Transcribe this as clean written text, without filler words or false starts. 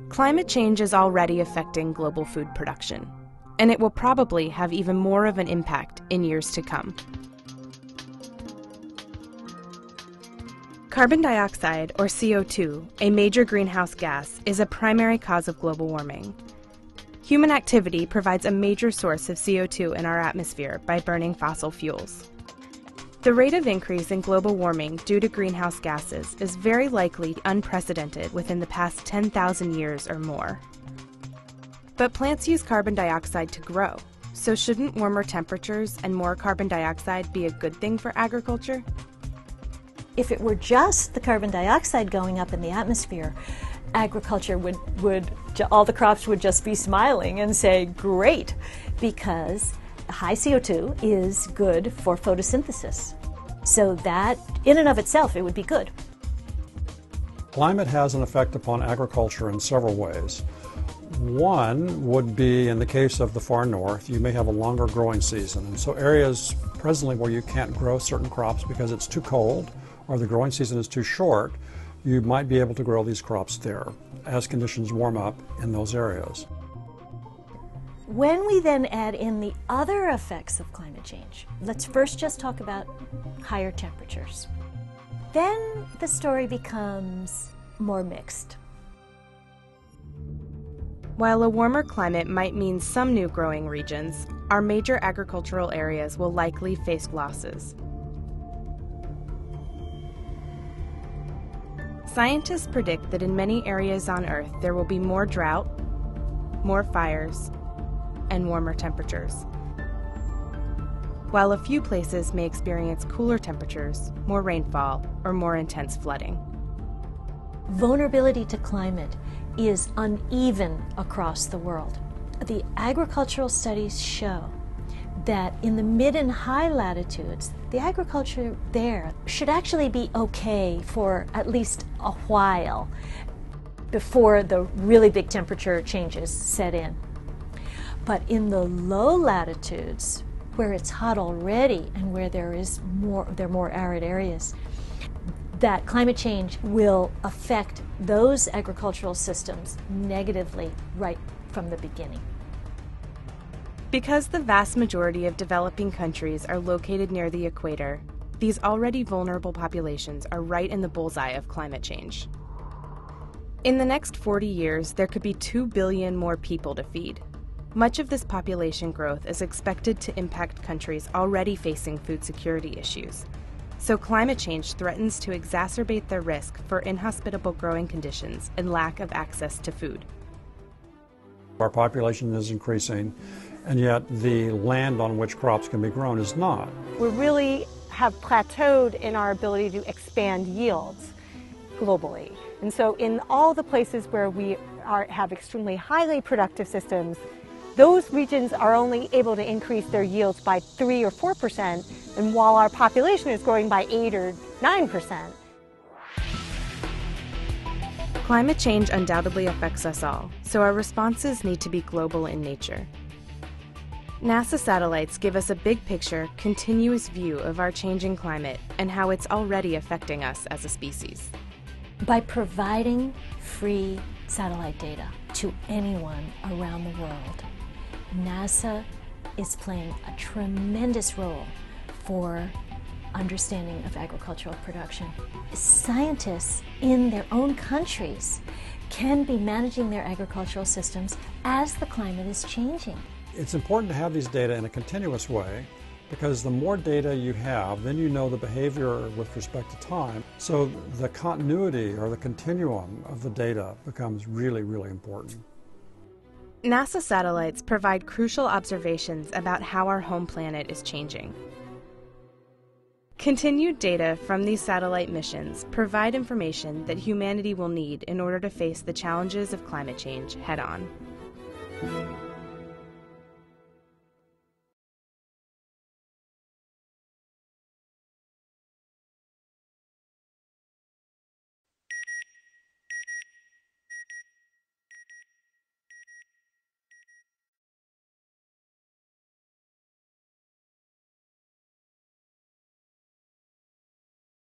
Climate change is already affecting global food production, and it will probably have even more of an impact in years to come. Carbon dioxide, or CO2, a major greenhouse gas, is a primary cause of global warming. Human activity provides a major source of CO2 in our atmosphere by burning fossil fuels. The rate of increase in global warming due to greenhouse gases is very likely unprecedented within the past 10,000 years or more. But plants use carbon dioxide to grow, so shouldn't warmer temperatures and more carbon dioxide be a good thing for agriculture? If it were just the carbon dioxide going up in the atmosphere, agriculture all the crops would just be smiling and say, great, because high CO2 is good for photosynthesis. So that, in and of itself, it would be good. Climate has an effect upon agriculture in several ways. One would be, in the case of the far north, you may have a longer growing season. And so areas presently where you can't grow certain crops because it's too cold or the growing season is too short, you might be able to grow these crops there as conditions warm up in those areas. When we then add in the other effects of climate change, let's first just talk about higher temperatures. Then the story becomes more mixed. While a warmer climate might mean some new growing regions, our major agricultural areas will likely face losses. Scientists predict that in many areas on Earth there will be more drought, more fires, and warmer temperatures, while a few places may experience cooler temperatures, more rainfall, or more intense flooding. Vulnerability to climate is uneven across the world. The agricultural studies show that in the mid and high latitudes, the agriculture there should actually be okay for at least a while before the really big temperature changes set in. But in the low latitudes, where it's hot already and where there are more arid areas, that climate change will affect those agricultural systems negatively right from the beginning. Because the vast majority of developing countries are located near the equator, these already vulnerable populations are right in the bullseye of climate change. In the next 40 years, there could be 2 billion more people to feed. Much of this population growth is expected to impact countries already facing food security issues. So climate change threatens to exacerbate their risk for inhospitable growing conditions and lack of access to food. Our population is increasing, and yet the land on which crops can be grown is not. We really have plateaued in our ability to expand yields globally. And so in all the places where we have extremely highly productive systems, those regions are only able to increase their yields by 3 or 4%, and while our population is growing by 8 or 9%. Climate change undoubtedly affects us all, so our responses need to be global in nature. NASA satellites give us a big picture, continuous view of our changing climate and how it's already affecting us as a species. By providing free satellite data to anyone around the world, NASA is playing a tremendous role for understanding of agricultural production. Scientists in their own countries can be managing their agricultural systems as the climate is changing. It's important to have these data in a continuous way, because the more data you have, then you know the behavior with respect to time. So the continuity or the continuum of the data becomes really, really important. NASA satellites provide crucial observations about how our home planet is changing. Continued data from these satellite missions provide information that humanity will need in order to face the challenges of climate change head-on.